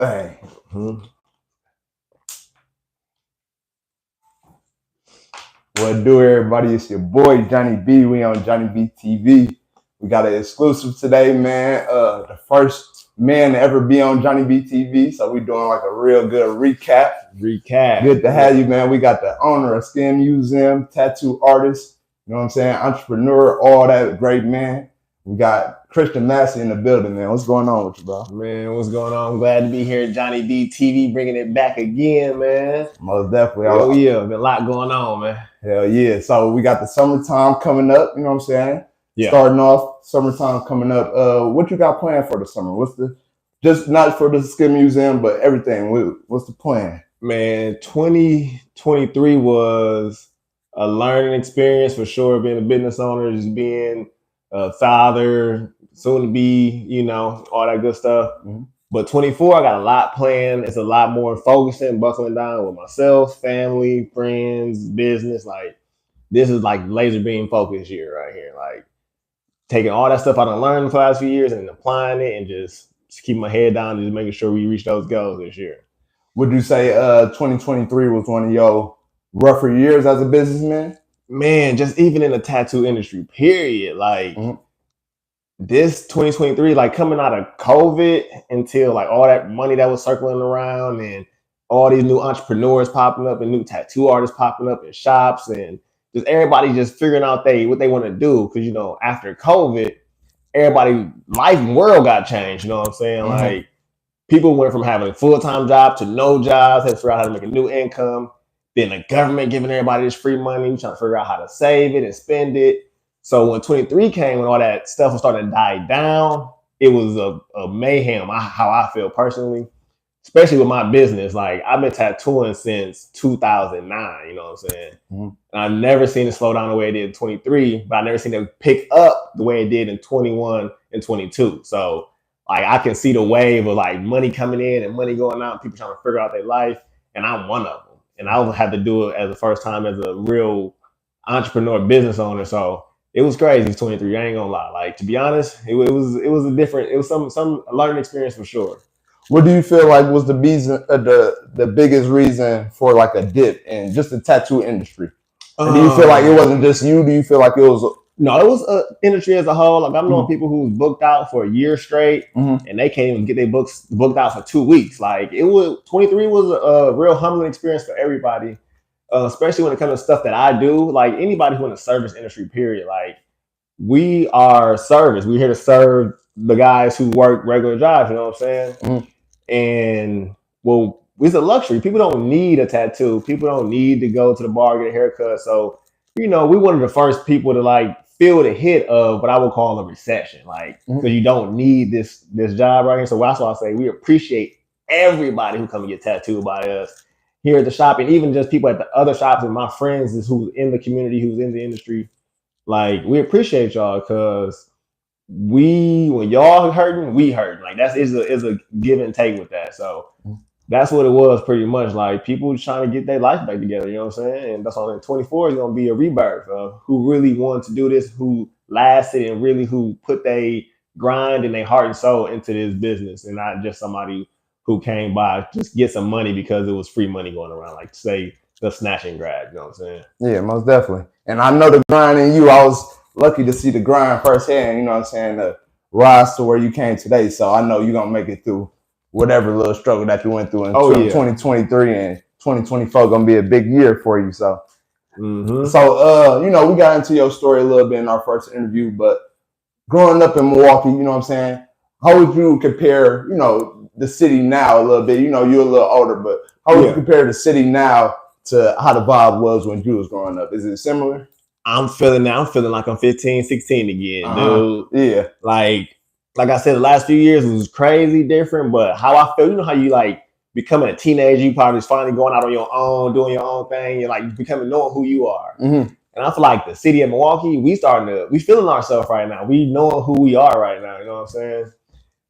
Hey. What do, everybody? It's your boy Johnny B. We on Jonnybeetv. We got an exclusive today, man. The first man to ever be on Jonnybeetv. So we doing like a real good recap. Good to have you, man. We got the owner of Skin Museum, tattoo artist, you know what I'm saying, entrepreneur, all that great, man. We got Christian Massey in the building, man. What's going on with you, bro? Man, what's going on? I'm glad to be here at Jonnybeetv, bringing it back again, man. Most definitely. Hell yeah, been a lot going on, man. Hell yeah. So we got the summertime coming up, you know what I'm saying? Yeah. Starting off, summertime coming up. What you got planned for the summer? What's the, just not for the Skin Museum, but everything. What's the plan? Man, 2023 was a learning experience for sure, being a business owner, just being a father, soon to be, you know, all that good stuff. Mm-hmm. But 24, I got a lot planned. It's a lot more focusing, buckling down with myself, family, friends, business. Like, this is like laser beam focus year right here. Like, taking all that stuff I done learned the last few years and applying it and just keeping my head down and just making sure we reach those goals this year. Would you say 2023 was one of your rougher years as a businessman? Man, just even in the tattoo industry, period. Like, this 2023, like coming out of COVID until like all that money that was circling around and all these new entrepreneurs popping up and new tattoo artists popping up in shops and just everybody just figuring out what they want to do. Cause you know, after COVID, everybody life and world got changed. You know what I'm saying? Like, people went from having a full-time job to no jobs, had to figure out how to make a new income. Then the government giving everybody this free money, trying to figure out how to save it and spend it. So when 23 came and all that stuff was starting to die down, it was a mayhem, how I feel personally, especially with my business. Like, I've been tattooing since 2009, you know what I'm saying? And I've never seen it slow down the way it did in 23, but I've never seen it pick up the way it did in 21 and 22. So like, I can see the wave of like money coming in and money going out, and people trying to figure out their life. And I'm one of them. And I had to do it as the first time as a real entrepreneur business owner. So it was crazy, 23. I ain't gonna lie. Like, to be honest, it was some learning experience for sure. What do you feel like was the reason, the biggest reason for like a dip in just the tattoo industry? And do you feel like it wasn't just you? Do you feel like it was? No, it was industry as a whole. Like, I'm knowing people who's booked out for a year straight and they can't even get their books booked out for 2 weeks. Like, 23 was a real humbling experience for everybody. Especially when it comes to stuff that I do. Like, anybody who in the service industry, period. Like, we are service. We're here to serve the guys who work regular jobs, you know what I'm saying? And, well, it's a luxury. People don't need a tattoo. People don't need to go to the bar, get a haircut. So, you know, we one of the first people to like feel the hit of what I would call a recession. Like, because you don't need this job right here. So that's why I say we appreciate everybody who come and get tattooed by us here at the shop, and even just people at the other shops and my friends who's in the community, who's in the industry. Like, we appreciate y'all because when y'all hurting, we hurting. Like, is a give and take with that. So that's what it was pretty much. Like, people trying to get their life back together, you know what I'm saying? And that's why 24 is gonna be a rebirth of who really wanted to do this, who lasted, and really who put their grind and their heart and soul into this business, and not just somebody who came by just get some money because it was free money going around, like say the snatch and grab, you know what I'm saying? Yeah, most definitely. And I know the grind in you. I was lucky to see the grind firsthand, you know what I'm saying, to rise to where you came today. So I know you're gonna make it through whatever little struggle that you went through in 2023, and 2024 gonna be a big year for you. So so you know, we got into your story a little bit in our first interview, but growing up in Milwaukee, you know what I'm saying, how would you compare, you know, the city now a little bit? You know, you're a little older, but how would you compare the city now to how the vibe was when you was growing up? Is it similar? I'm feeling like I'm 15, 16 again, dude. Yeah. Like I said, the last few years was crazy different, but how I feel, you know how you like becoming a teenager, you probably just finally going out on your own, doing your own thing, you're like becoming knowing who you are. And I feel like the city of Milwaukee, we feeling ourselves right now. We knowing who we are right now, you know what I'm saying?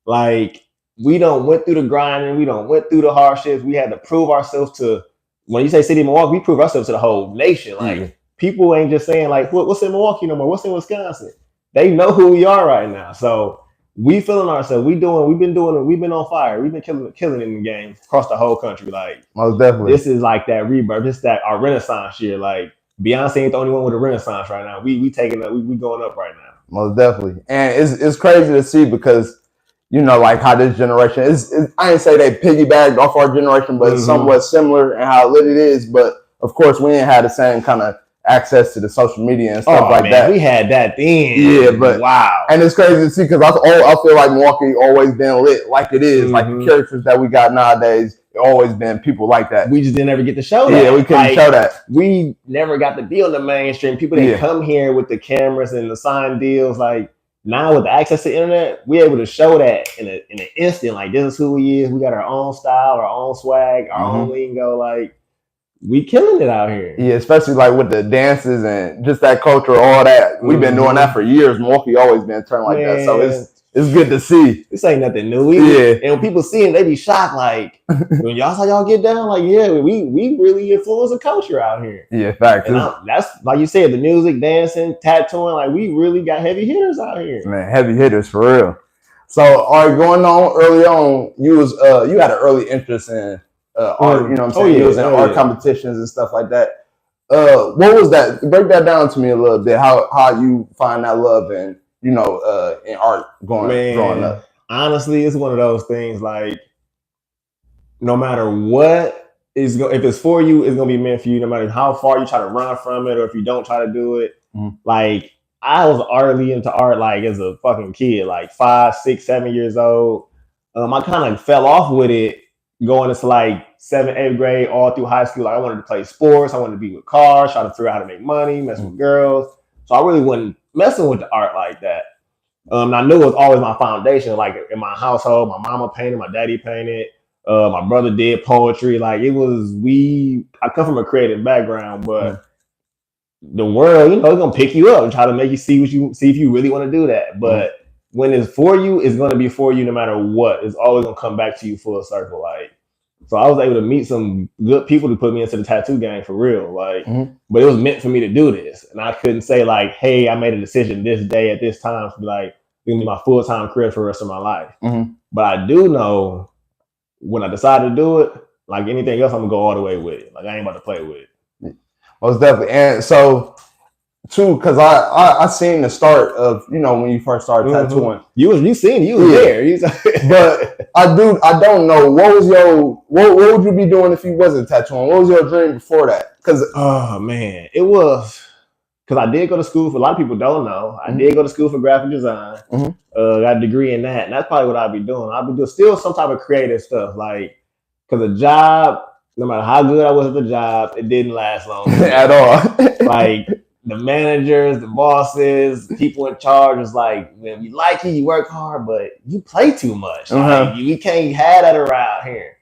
Like, we done went through the grinding, we done went through the hardships, we had to prove ourselves to, when you say city of Milwaukee, we prove ourselves to the whole nation. Like, people ain't just saying like, what's in Milwaukee no more, what's in Wisconsin? They know who we are right now. So we feeling ourselves. We've been on fire. We've been killing in the game across the whole country. Like, most definitely, this is like that rebirth. This is that our Renaissance year. Like, Beyonce ain't the only one with a Renaissance right now. We taking up. We going up right now. Most definitely, and it's crazy to see because like how this generation is. I ain't say they piggybacked off our generation, but it's somewhat similar in how lit it is. But of course, we ain't had the same kind of access to the social media and stuff like that. We had that then. Yeah, but wow. And it's crazy to see because I feel like Milwaukee always been lit like it is. Like the characters that we got nowadays, it always been people like that. We just didn't ever get to show that. Yeah, we couldn't show that. We never got to be on the mainstream. People that come here with the cameras and the signed deals. Like, now with the access to the internet, we're able to show that in an instant. Like, this is who we is. We got our own style, our own swag, our own lingo. Like, we killing it out here. Yeah, especially like with the dances and just that culture, all that. We've been doing that for years. Milwaukee always been turned like that. So it's good to see. This ain't nothing new. And when people see it, they be shocked. Like, when y'all saw y'all get down, like, yeah, we really influence the culture out here. Yeah, facts. That's like you said, the music, dancing, tattooing. Like, we really got heavy hitters out here. Man, heavy hitters for real. So, all right, going on early on, you had an early interest in art. You know what I'm saying? You was in art competitions and stuff like that. What was that? Break that down to me a little bit. How you find that love and in art growing up? Honestly, it's one of those things. Like, no matter what if it's for you, it's gonna be meant for you. No matter how far you try to run from it, or if you don't try to do it. Like, I was early into art, like as a fucking kid, like 5, 6, 7 years old. I kind of fell off with it going into like 7th, 8th grade, all through high school. Like, I wanted to play sports. I wanted to be with cars, try to figure out how to make money, mess with girls. So I really wasn't messing with the art like that. I knew it was always my foundation. Like, in my household, my mama painted, my daddy painted, my brother did poetry. Like, I come from a creative background, but the world, it's gonna pick you up and try to make you see if you really want to do that. But when it's for you, it's gonna be for you no matter what. It's always gonna come back to you full circle. Like, so I was able to meet some good people to put me into the tattoo game for real. Like, but it was meant for me to do this, and I couldn't say like, "Hey, I made a decision this day at this time to be like, it's gonna be my full-time career for the rest of my life." But I do know when I decided to do it, like anything else, I'm gonna go all the way with it. Like, I ain't about to play with it. Most definitely. And so too, because I seen the start of when you first started tattooing. You was there. But I don't know what would you be doing if you wasn't tattooing? What was your dream before that? Because it was because I did go to school. For a lot of people don't know, I did go to school for graphic design. Got a degree in that, and that's probably what I'd be doing. I'd be doing still some type of creative stuff, like, because a job, no matter how good I was at the job, it didn't last long at all. Like, the managers, the bosses, people in charge was like, "Man, we like you work hard, but you play too much. Like, we can't have that around here."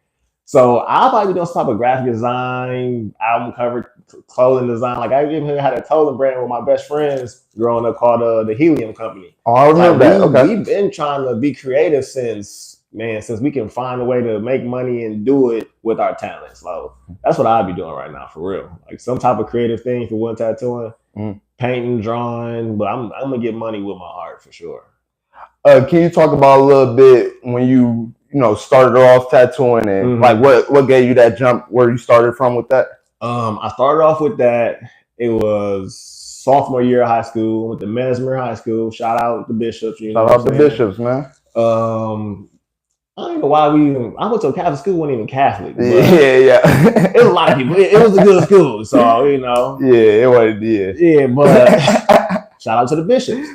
So I'll probably be doing some type of graphic design, album cover, clothing design. Like, I even had a clothing brand with my best friends growing up called the Helium Company. Oh, I remember that. Okay. We've been trying to be creative since we can find a way to make money and do it with our talent. So that's what I'd be doing right now, for real. Like, some type of creative thing for one tattooing, painting, drawing, but I'm gonna get money with my art for sure. Can you talk about a little bit when you started off tattooing and like what gave you that jump where you started from with that? I started off with that. It was sophomore year of high school. Went to Mesmer High School. Shout out the Bishops. Shout out the Bishops, man. I don't know why I went to a Catholic school, wasn't even Catholic. Yeah. It was a lot of people. It was a good school, so Yeah, it was. Yeah, but shout out to the Bishops.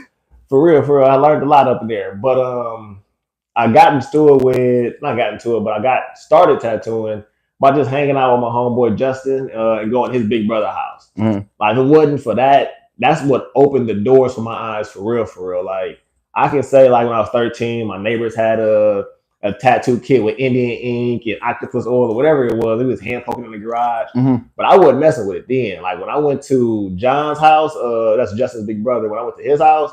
For real. I learned a lot up there. But I got started tattooing by just hanging out with my homeboy Justin and going to his big brother house. Like, if it wasn't for that, that's what opened the doors for my eyes for real. Like, I can say, like, when I was 13, my neighbors had a tattoo kit with Indian ink and octopus oil or whatever it was. It was hand poking in the garage. But I wasn't messing with it then. Like, when I went to John's house, that's Justin's big brother, when I went to his house,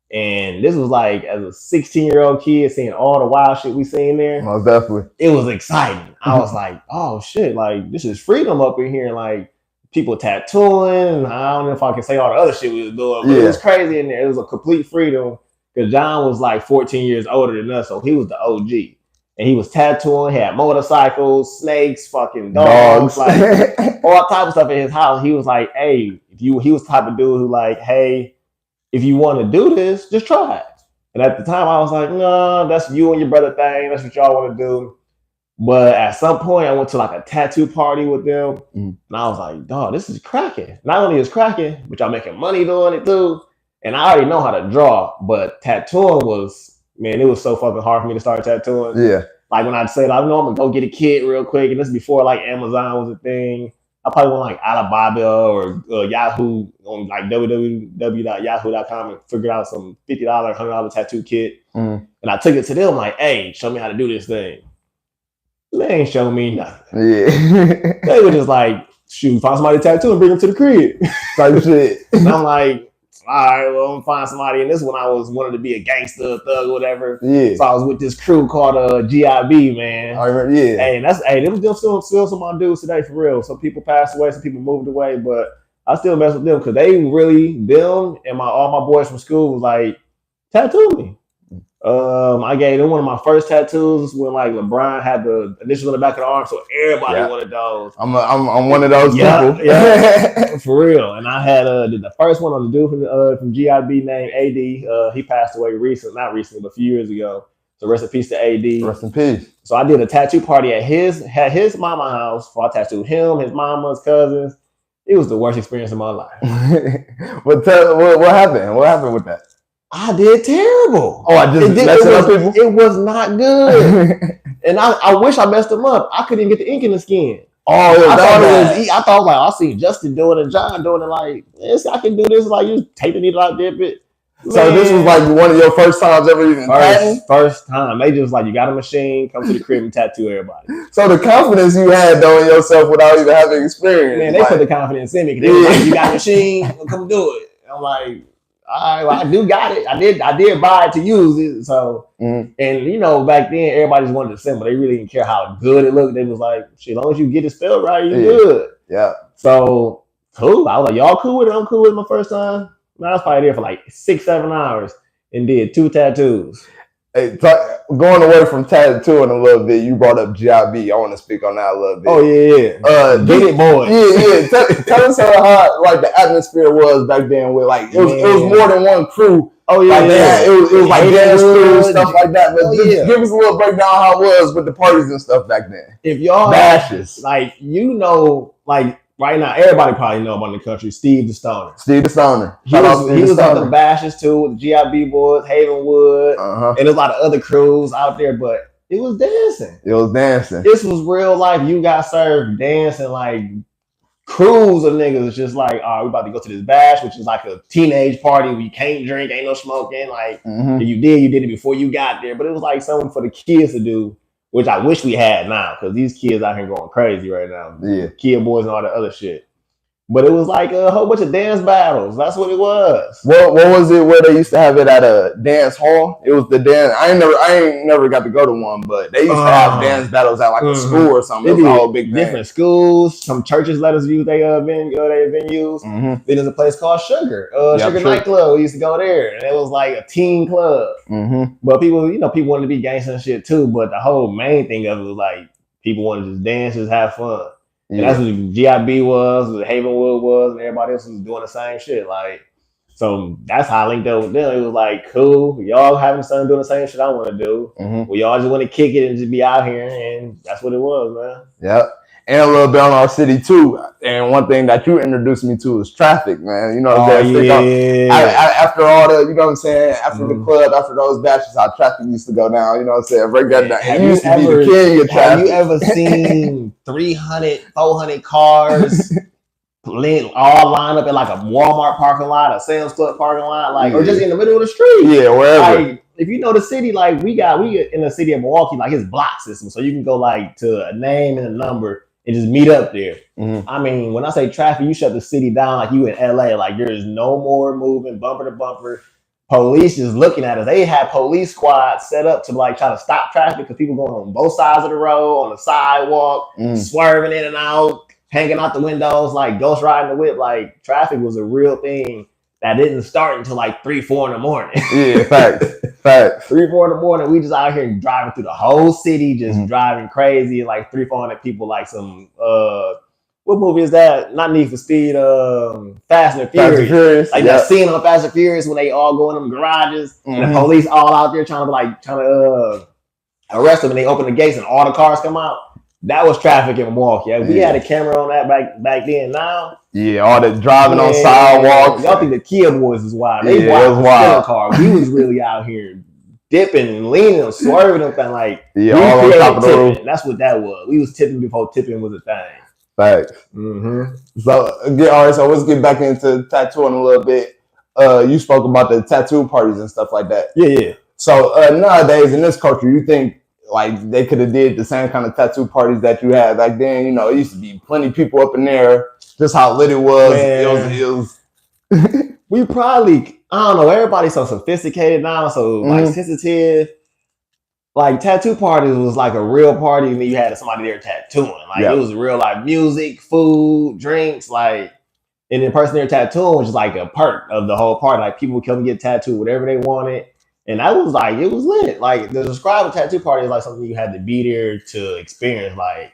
and this was like, as a 16-year-old kid, seeing all the wild shit we seen there. Most definitely. It was exciting. I was like, oh shit, like, this is freedom up in here. Like, people tattooing. I don't know if I can say all the other shit we was doing, but it was crazy in there. It was a complete freedom. because John was like 14 years older than us, so he was the OG. And he was tattooing, had motorcycles, snakes, fucking dogs, like all type of stuff in his house. He was like, hey, he was the type of dude who like, hey, if you want to do this, just try it. And at the time I was like, no, that's you and your brother thing. That's what y'all want to do. But at some point I went to like a tattoo party with them. And I was like, dog, this is cracking. Not only is cracking, but y'all making money doing it too. And I already know how to draw, but tattooing was, man, it was so fucking hard for me to start tattooing. Yeah. Like when I'd say, I know I'm gonna go get a kit real quick, and this is before like Amazon was a thing. I probably went like Alibaba or Yahoo on like www.yahoo.com and figured out some $50, $100 tattoo kit. And I took it to them like, hey, show me how to do this thing. They ain't show me nothing. Yeah. They were just like, shoot, find somebody to tattoo and bring them to the crib. Type shit. And I'm like, all right, well, I'm gonna find somebody. And this one I was wanted to be a gangster, thug, whatever. Yeah. So I was with this crew called GIB, man. I remember, yeah. Hey, them still some of my dudes today for real. Some people passed away, some people moved away, but I still mess with them because they really, them and all my boys from school was like, tattoo me. I gave them one of my first tattoos when like LeBron had the initials on the back of the arm, so everybody wanted those. I'm one of those people. Yeah, for real. And I had the first one on the dude from GIB named AD. He passed away not recently, but a few years ago. So rest in peace to AD. Rest in peace. So I did a tattoo party at his mama house. So I tattooed him, his mama, his cousins. It was the worst experience of my life. But what happened? What happened with that? I did terrible. Oh, I just messed up people? It was not good. And I wish I messed them up. I couldn't even get the ink in the skin. Oh, I thought like I seen Justin doing it and John doing it like, yes, I can do this. Like you take the needle out, dip it. Man. So this was like one of your first times ever even First time. They just like, you got a machine, come to the crib and tattoo everybody. So the confidence you had though in yourself without even having experience. Man, they put the confidence in me. They was like, you got a machine, come do it. And I'm like, all right, well, I do got it. I did buy it to use it. So, and you know, back then everybody just wanted to assemble. They really didn't care how good it looked. They was like, shit, as long as you get it spelled right, you good. Yeah. So cool. I was like, y'all cool with it? I'm cool with it my first time. I was probably there for like 6-7 hours and did 2 tattoos. Hey, going away from tattooing a little bit, you brought up GIB. I want to speak on that a little bit. Oh yeah. Get it, boy. Yeah. Tell us how like the atmosphere was back then. With like it was more than one crew. Oh yeah, like, it was like dance crew stuff like that. But give us a little breakdown how it was with the parties and stuff back then. If y'all bashes, like like. Right now, everybody probably know about in the country, Steve the Stoner. Steve the Stoner. He was at the bashes too with the GIB boys, Havenwood, and there's a lot of other crews out there, but it was dancing. It was dancing. This was real life. You got served dancing like crews of niggas. Just like, all right, we about to go to this bash, which is like a teenage party where you can't drink, ain't no smoking. Like, if you did it before you got there. But it was like something for the kids to do, which I wish we had now, because these kids out here going crazy right now. Yeah. Kid boys and all that other shit. But it was like a whole bunch of dance battles. That's what it was. What was it where they used to have it at a dance hall? It was the dance. I ain't never got to go to one, but they used to have dance battles at like a school or something. It was a whole big thing. Different schools. Some churches let us use their venues. Then there's a place called Sugar. Sugar Nightclub. We used to go there. And it was like a teen club. But people wanted to be gangster and shit too. But the whole main thing of it was like people wanted to just dance, just have fun. And that's what GIB was, what Havenwood was, and everybody else was doing the same shit. Like, so that's how I linked up with them. It was like, cool, y'all having something doing the same shit I want to do. Well, y'all just want to kick it and just be out here, and that's what it was, man. Yep. And a little bit on our city too. And one thing that you introduced me to is traffic, man. You know what I'm saying? After all the, you know what I'm saying? After the club, after those batches, how traffic used to go down. You know what I'm saying? Break that down. Have you ever seen 300, 400 cars all lined up in like a Walmart parking lot, a Sam's Club parking lot, like, or just in the middle of the street? Yeah, wherever. Like, if you know the city, like we in the city of Milwaukee, like it's block system, so you can go like to a name and a number and just meet up there. I mean, when I say traffic, you shut the city down like you in LA. Like there is no more moving bumper to bumper. Police is looking at us. They had police squads set up to like try to stop traffic because people going on both sides of the road, on the sidewalk, swerving in and out, hanging out the windows, like ghost riding the whip. Like traffic was a real thing that didn't start until like 3, 4 in the morning. Yeah, facts. 3, 4 in the morning, we just out here driving through the whole city, just driving crazy, like 300-400 people, like some what movie is that? Not Need for Speed, Fast and Furious. Like that scene on Fast and Furious when they all go in them garages and the police all out there trying to arrest them, and they open the gates and all the cars come out. That was traffic in Milwaukee. We had a camera on that back then. Now, all the driving on sidewalks. Y'all think the Kia boys is wild? They wild. Car. We was really out here dipping and leaning and swerving up and like all on top of the roof. That's what that was. We was tipping before tipping was a thing. Facts. So all right. So let's get back into tattooing a little bit. You spoke about the tattoo parties and stuff like that. Yeah. So nowadays in this culture, you think like they could have did the same kind of tattoo parties that you had back then? You know, it used to be plenty of people up in there. Just how lit it was. Man. It was. We probably, I don't know. Everybody's so sophisticated now, so like sensitive. Like tattoo parties was like a real party, and then you had somebody there tattooing. Like it was real, like music, food, drinks, like. And the person there tattooing was just like a perk of the whole party. Like people would come and get tattooed, whatever they wanted. And that was like, it was lit. Like the describe a tattoo party is like something you had to be there to experience. Like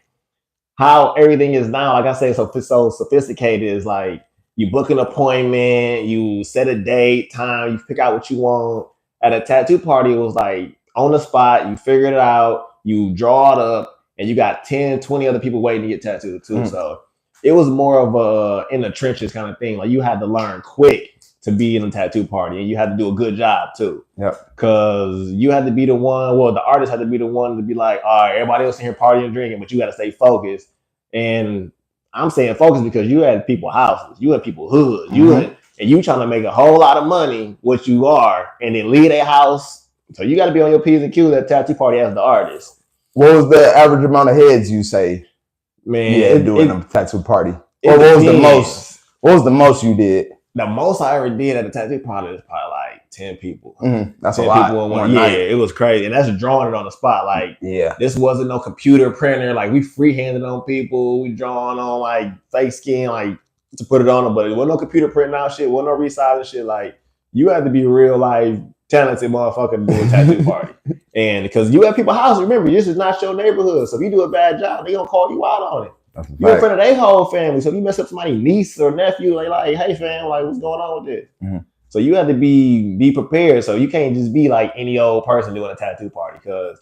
how everything is now, like I say, so sophisticated is like you book an appointment, you set a date, time, you pick out what you want. At a tattoo party, it was like on the spot, you figure it out, you draw it up, and you got 10, 20 other people waiting to get tattooed too. So it was more of a in the trenches kind of thing. Like you had to learn quick to be in a tattoo party, and you had to do a good job too. Because you had to be the one, well, the artist had to be the one to be like, all right, everybody else in here partying and drinking, but you got to stay focused. And I'm saying focused because you had people houses, you had people hoods, and you trying to make a whole lot of money, what you are, and then leave a house. So you got to be on your P's and Q's at tattoo party as the artist. What was the average amount of heads you say? Man, doing a tattoo party. What was the most? What was the most you did? The most I ever did at a tattoo party is probably like 10 people. That's 10 a lot. People in one night. It was crazy. And that's drawing it on the spot. Like, this wasn't no computer printer. Like, we freehanded on people. We drawing on like fake skin, like to put it on them. But it wasn't no computer printing out shit. Wasn't no resizing shit. Like, you had to be real life talented motherfucker to do a tattoo party. And because you have people house, remember, this is not your neighborhood. So if you do a bad job, they gonna call you out on it. You're in front of their whole family. So if you mess up somebody's niece or nephew, like, hey fam, like what's going on with this? So you have to be prepared. So you can't just be like any old person doing a tattoo party, because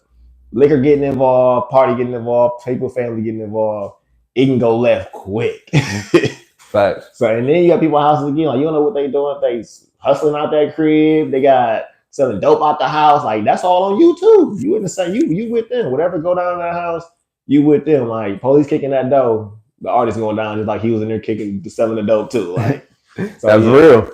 liquor getting involved, party getting involved, people, family getting involved, it can go left quick. Facts. So and then you got people houses again, like you don't know what they doing. They hustling out that crib. They got selling dope out the house. Like that's all on you too. You in the same, you with them. Whatever go down in that house, you with them. Like police kicking that dope, the artist going down just like he was in there kicking, selling the dope too. Like so, that's real.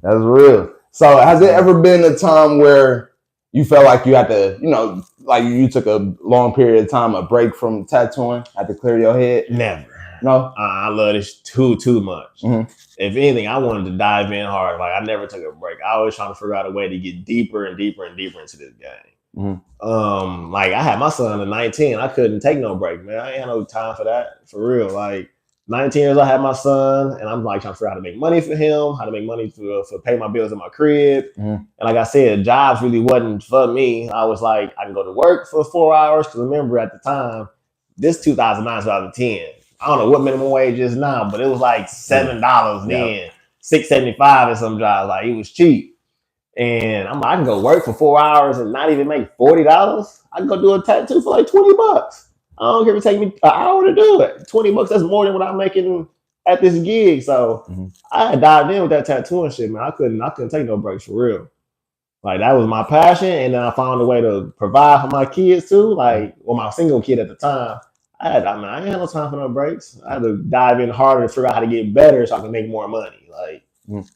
That's real. So has it ever been a time where you felt like you had to, you know, like you took a long period of time, a break from tattooing, had to clear your head? Never. No? I love this too much. If anything, I wanted to dive in hard. Like I never took a break. I was trying to figure out a way to get deeper and deeper and deeper into this game. Like I had my son at 19. I couldn't take no break, man. I ain't had no time for that, for real. Like 19 years, I had my son, and I'm like trying to figure out how to make money for him, how to make money for pay my bills in my crib. And like I said, jobs really wasn't for me. I was like, I can go to work for 4 hours. Because remember at the time, this 2009, 2010. I don't know what minimum wage is now, but it was like $7 then, $6.75 in some jobs. Like it was cheap. And I'm like, I can go work for 4 hours and not even make $40. I can go do a tattoo for like $20. I don't care if it take me an hour to do it. $20, that's more than what I'm making at this gig. So I had dived in with that tattooing shit, man. I couldn't take no breaks for real. Like that was my passion. And then I found a way to provide for my kids too. Like, well, my single kid at the time. I ain't had no time for no breaks. I had to dive in harder to figure out how to get better so I can make more money. Like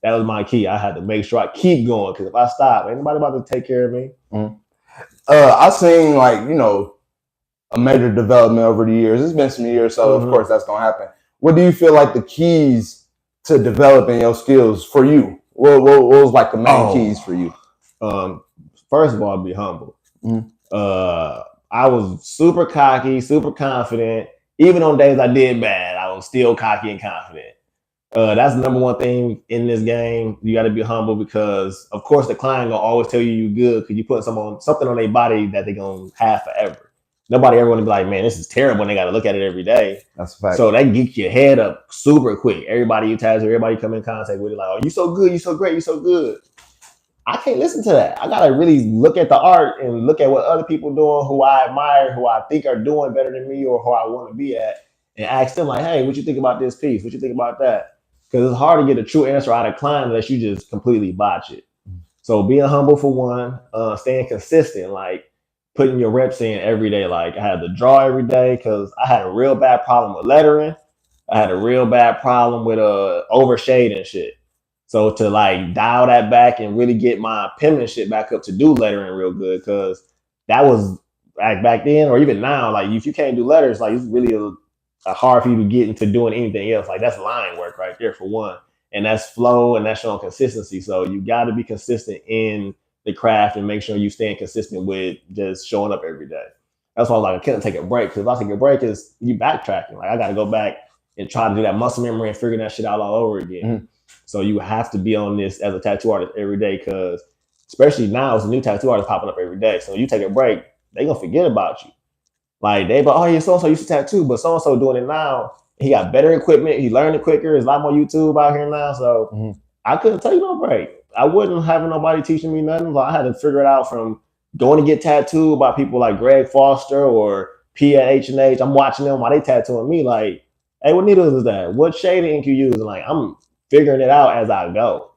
that was my key. I had to make sure I keep going, because if I stop, ain't nobody about to take care of me. I seen like, you know, a major development over the years. It's been some years, so of course that's gonna happen. What do you feel like the keys to developing your skills for you? What was like the main keys for you? First of all, be humble. I was super cocky, super confident. Even on days I did bad, I was still cocky and confident. That's the number one thing in this game. You got to be humble because, of course, the client gonna always tell you good because you put something on their body that they gonna have forever. Nobody ever want to be like, man, this is terrible. And they got to look at it every day. That's a fact. So they geek your head up super quick. Everybody you task, everybody come in contact with it, like, oh, you so good, you so great, you so good. I can't listen to that. I gotta really look at the art and look at what other people doing, who I admire, who I think are doing better than me, or who I want to be at, and ask them like, "Hey, what you think about this piece? What you think about that?" Because it's hard to get a true answer out of client unless you just completely botch it. So being humble for one, staying consistent, like putting your reps in every day. Like I had to draw every day because I had a real bad problem with lettering. I had a real bad problem with overshading shit. So to like dial that back and really get my penmanship back up to do lettering real good, because that was like back then or even now, like if you can't do letters, like it's really hard for you to get into doing anything else. Like that's line work right there for one, and that's flow and that's showing consistency. So you got to be consistent in the craft and make sure you staying consistent with just showing up every day. That's why I was like I couldn't take a break because if I take a break, is you backtracking. Like I got to go back and try to do that muscle memory and figure that shit out all over again. Mm-hmm. So you have to be on this as a tattoo artist every day because especially now, it's a new tattoo artist popping up every day. So you take a break, they gonna forget about you. Like they, but oh yeah, so and so used to tattoo, but so and so doing it now. He got better equipment. He learned it quicker. There's a lot more YouTube out here now. So I couldn't take no break. I wasn't having nobody teaching me nothing. Like I had to figure it out from going to get tattooed by people like Greg Foster or P at H&H. I'm watching them while they tattooing me. Like, hey, what needles is that? What shade of ink you use? And like I'm figuring it out as I go.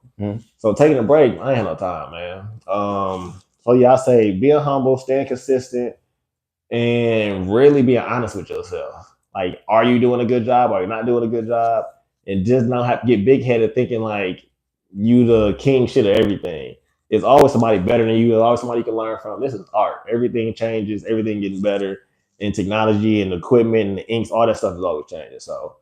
So taking a break, I ain't have no time, man. So yeah, I say being humble, staying consistent, and really being honest with yourself. Like, are you doing a good job? Are you not doing a good job? And just not have to get big headed thinking like you the king shit of everything. It's always somebody better than you. There's always somebody you can learn from. This is art. Everything changes. Everything getting better. And technology and equipment and the inks, all that stuff is always changing. So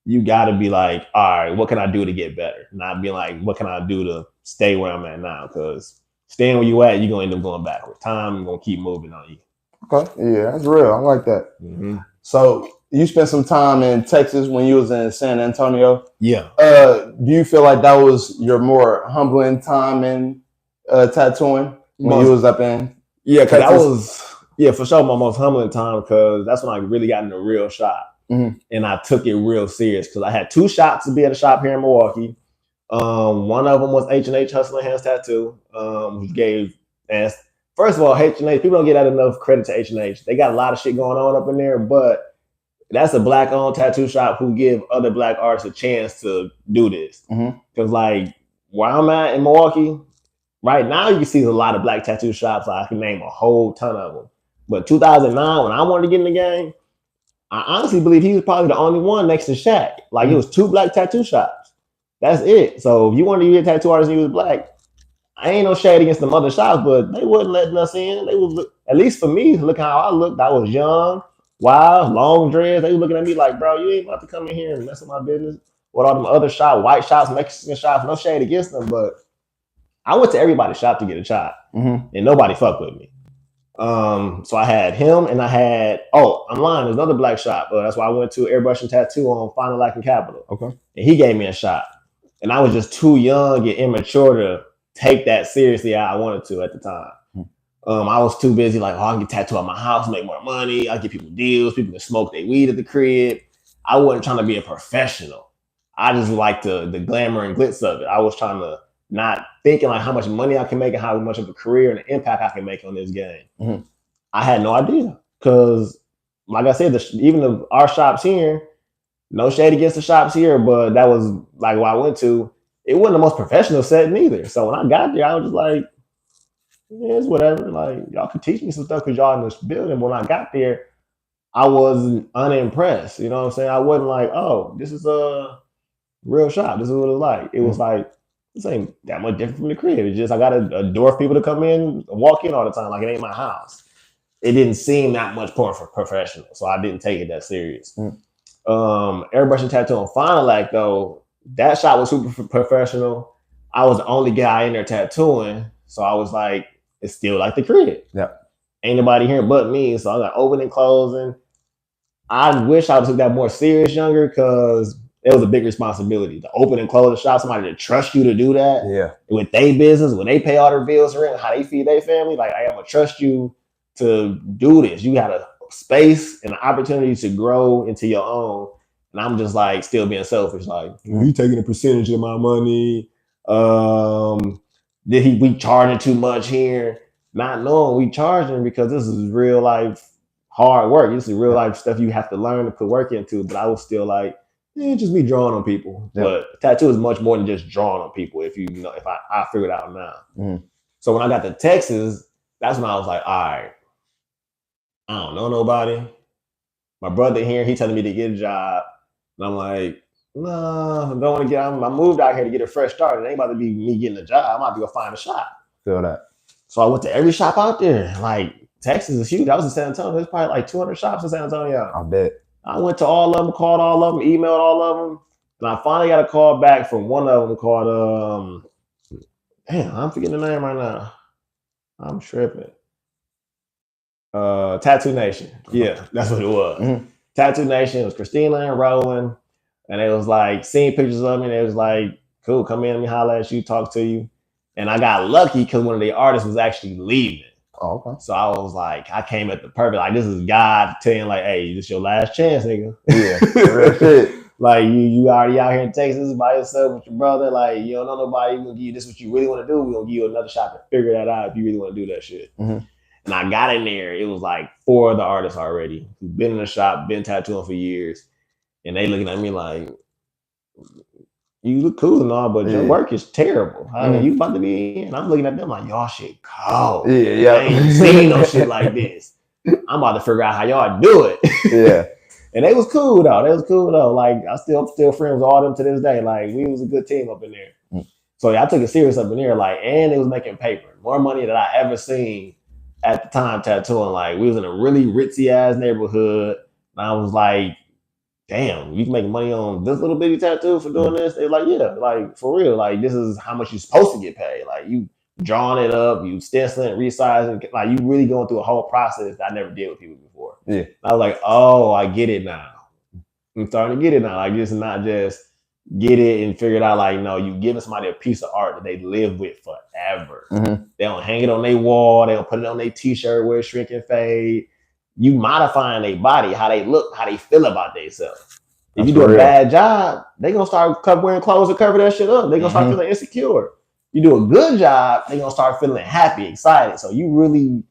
you got to be like, all right, what can I do to get better? Not be like, what can I do to stay where I'm at now? Because staying where you at, you're going to end up going backwards. Time is going to keep moving on you. Okay. Yeah, that's real. I like that. So you spent some time in Texas when you was in San Antonio. Yeah. Do you feel like that was your more humbling time in tattooing when you was up in Yeah, because that was, for sure, my most humbling time because that's when I really got in the real shop. And I took it real serious because I had 2 shops to be at a shop here in Milwaukee. One of them was H&H Hustling Hands Tattoo, which gave, and first of all, H&H, people don't get enough credit to H&H. They got a lot of shit going on up in there, but that's a black-owned tattoo shop who give other black artists a chance to do this. Because like where I'm at in Milwaukee, right now you can see a lot of black tattoo shops. Like, I can name a whole ton of them. But 2009, when I wanted to get in the game, I honestly believe he was probably the only one next to Shaq. Like it was 2 black tattoo shops. That's it. So if you wanted to be a tattoo artist and you was black, I ain't no shade against the other shops, but they wasn't letting us in. They was, at least for me, look how I looked. I was young, wild, long dreads. They was looking at me like, bro, you ain't about to come in here and mess with my business. What all them other shops, white shops, Mexican shops, no shade against them, but I went to everybody's shop to get a shot, and nobody fucked with me. So I had him, and I had I'm lying. There's another black shop. That's why I went to Airbrush and Tattoo on Final Lack and Capital. Okay, and he gave me a shot, and I was just too young and immature to take that seriously how I wanted to at the time. I was too busy like, I can get tattooed at my house, make more money. I get people deals. People can smoke their weed at the crib. I wasn't trying to be a professional. I just liked the glamour and glitz of it. I was trying to not thinking like how much money I can make and how much of a career and an impact I can make on this game. I had no idea because, like I said, even our shops here, no shade against the shops here, but that was like what I went to. It wasn't the most professional setting either. So when I got there, I was just like, yeah, it's whatever. Like, y'all could teach me some stuff because y'all in this building. But when I got there, I was unimpressed. You know what I'm saying? I wasn't like, oh, this is a real shop. This is what it's like. It was like, this ain't that much different from the crib. It's just I got to door for people to come in, walk in all the time. Like it ain't my house. It didn't seem that much more professional. So I didn't take it that serious. Airbrush and Tattoo on Final Lack, though, that shop was super professional. I was the only guy in there tattooing. So I was like, it's still like the crib. Yeah. Ain't nobody here but me. So I got opening, closing. I wish I would took that more serious younger because it was a big responsibility to open and close a shop. Somebody to trust you to do that. Yeah. With their business, when they pay all their bills, rent, how they feed their family. Like, I am gonna trust you to do this. You got a space and an opportunity to grow into your own. And I'm just like still being selfish. Like, you taking a percentage of my money. We charging too much here? Not knowing we charging because this is real life hard work. This is real life stuff you have to learn to put work into. But I was still like, just be drawing on people. Yeah. But tattoo is much more than just drawing on people. If I figured it out now. Mm-hmm. So when I got to Texas, that's when I was like, all right, I don't know nobody. My brother here, he telling me to get a job. And I'm like, no, I don't want to get I moved out here to get a fresh start. It ain't about to be me getting a job. I'm about to go find a shop. Feel that. So I went to every shop out there. Like, Texas is huge. I was in San Antonio. There's probably like 200 shops in San Antonio. I bet. I went to all of them, called all of them, emailed all of them. And I finally got a call back from one of them called, I'm forgetting the name right now. I'm tripping. Tattoo Nation. Yeah, that's what it was. Mm-hmm. Tattoo Nation. It was Christina and Roland. And it was like, seeing pictures of me. And it was like, cool, come in, let me holler at you, talk to you. And I got lucky because one of the artists was actually leaving. Oh, okay. So I was like, I came at the perfect, like, this is God telling, like, hey, this is your last chance, nigga. Yeah, real shit. Like, you already out here in Texas by yourself with your brother. Like, you don't know nobody. We're going to give you this, what you really want to do. We're going to give you another shot to figure that out if you really want to do that shit. Mm-hmm. And I got in there. It was like 4 of the artists already who've been in the shop, been tattooing for years. And they looking at me like, you look cool and all, but your work is terrible. I mean, you about to be in. And I'm looking at them like, y'all shit cold. Yeah. I ain't seen no shit like this. I'm about to figure out how y'all do it. Yeah. And they was cool though. Like, I'm still friends with all of them to this day. Like, we was a good team up in there. Mm. So yeah, I took it serious up in there. Like, and it was making paper. More money than I ever seen at the time tattooing. Like, we was in a really ritzy ass neighborhood. And I was like, damn, you can make money on this little bitty tattoo for doing this? They're like, yeah, like, for real. Like, this is how much you're supposed to get paid. Like, you drawing it up, you stenciling, resizing. Like, you really going through a whole process that I never did with people before. Yeah. And I was like, oh, I get it now. I'm starting to get it now. Like, this is not just get it and figure it out. Like, no, you giving somebody a piece of art that they live with forever. Mm-hmm. They don't hang it on their wall. They don't put it on their t-shirt where it shrink and fade. You modifying their body, how they look, how they feel about themselves. If you do a bad job, they gonna start wearing clothes to cover that shit up. They gonna start feeling insecure. You do a good job, they gonna start feeling happy, excited. So you really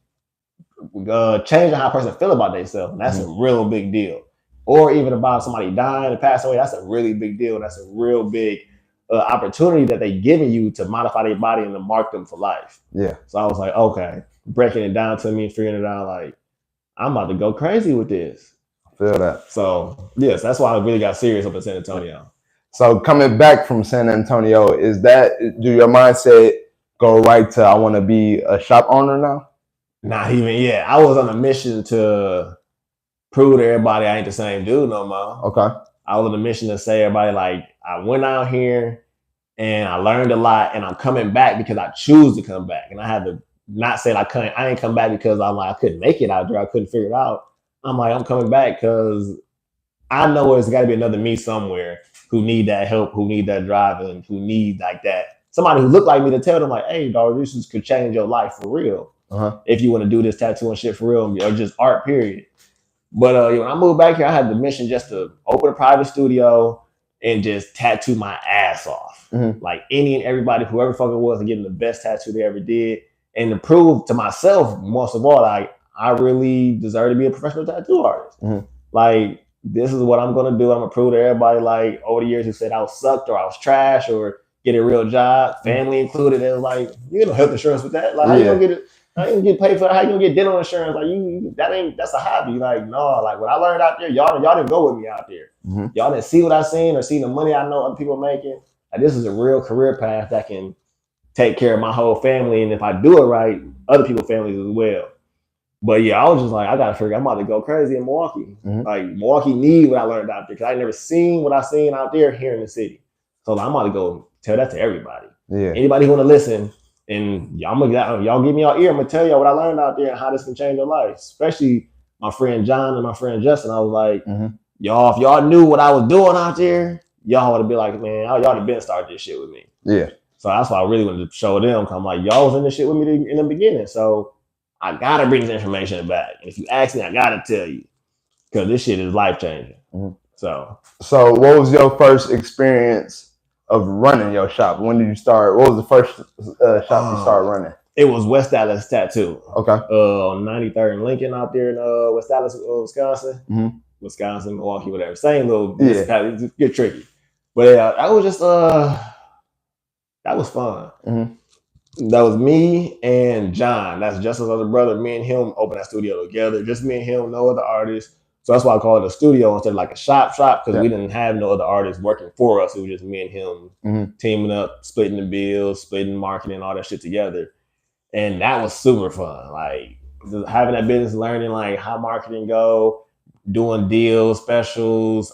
changing how a person feel about themselves, and that's a real big deal. Or even about somebody dying and passing away, that's a really big deal. That's a real big opportunity that they giving you to modify their body and to mark them for life. Yeah. So I was like, okay, breaking it down to me, figuring it out, like, I'm about to go crazy with this. I feel that. So, yes, that's why I really got serious up in San Antonio. So, coming back from San Antonio, do your mindset go right to, I want to be a shop owner now? Not even yet. I was on a mission to prove to everybody I ain't the same dude no more. Okay. I was on a mission to say everybody, like, I went out here and I learned a lot and I'm coming back because I choose to come back. And I had to not say I ain't come back because I'm like, I couldn't make it out there. I couldn't figure it out. I'm like, I'm coming back because I know there's got to be another me somewhere who need that help, who need that drive, and who need like that. Somebody who look like me to tell them like, hey, dog, this could change your life for real. If you want to do this tattoo and shit for real, or just art, period. But when I moved back here, I had the mission just to open a private studio and just tattoo my ass off. Like any and everybody, whoever fucking was, and getting the best tattoo they ever did. And to prove to myself, most of all, like, I really deserve to be a professional tattoo artist. Like, this is what I'm going to do. I'm going to prove to everybody, like, over the years who said I was sucked or I was trash or get a real job, family included. They was like, you get no health insurance with that. Like, how you going to get it? How you gonna get paid for that? How you gonna get dental insurance? Like, that's a hobby. Like, no, like what I learned out there, y'all didn't go with me out there. Y'all didn't see what I seen or see the money I know other people making. Like, this is a real career path that can take care of my whole family. And if I do it right, other people's families as well. But yeah, I was just like, I gotta figure I'm about to go crazy in Milwaukee. Like, Milwaukee need what I learned out there because I never seen what I seen out there here in the city. So like, I'm about to go tell that to everybody. Yeah. Anybody who wanna listen, and y'all give me y'all ear, I'm gonna tell y'all what I learned out there and how this can change your life. Especially my friend John and my friend Justin. I was like, y'all, if y'all knew what I was doing out there, y'all would have been like, man, y'all would have been started this shit with me. Yeah. So that's why I really wanted to show them. Cause I'm like, y'all was in this shit with me in the beginning. So I gotta bring this information back. And if you ask me, I gotta tell you. Cause this shit is life changing. Mm-hmm. So what was your first experience of running your shop? When did you start? What was the first shop you started running? It was West Dallas Tattoo. Okay. On 93rd and Lincoln out there in West Dallas, Wisconsin. Mm-hmm. Wisconsin, Milwaukee, whatever. Same little municipality. It's get tricky. But that was just that was fun. Mm-hmm. That was me and John. That's Justin's other brother. Me and him opened that studio together. Just me and him, no other artists. So that's why I call it a studio instead of like a shop because we didn't have no other artists working for us. It was just me and him teaming up, splitting the bills, splitting marketing, all that shit together. And that was super fun. Like having that business, learning like how marketing go, doing deals, specials,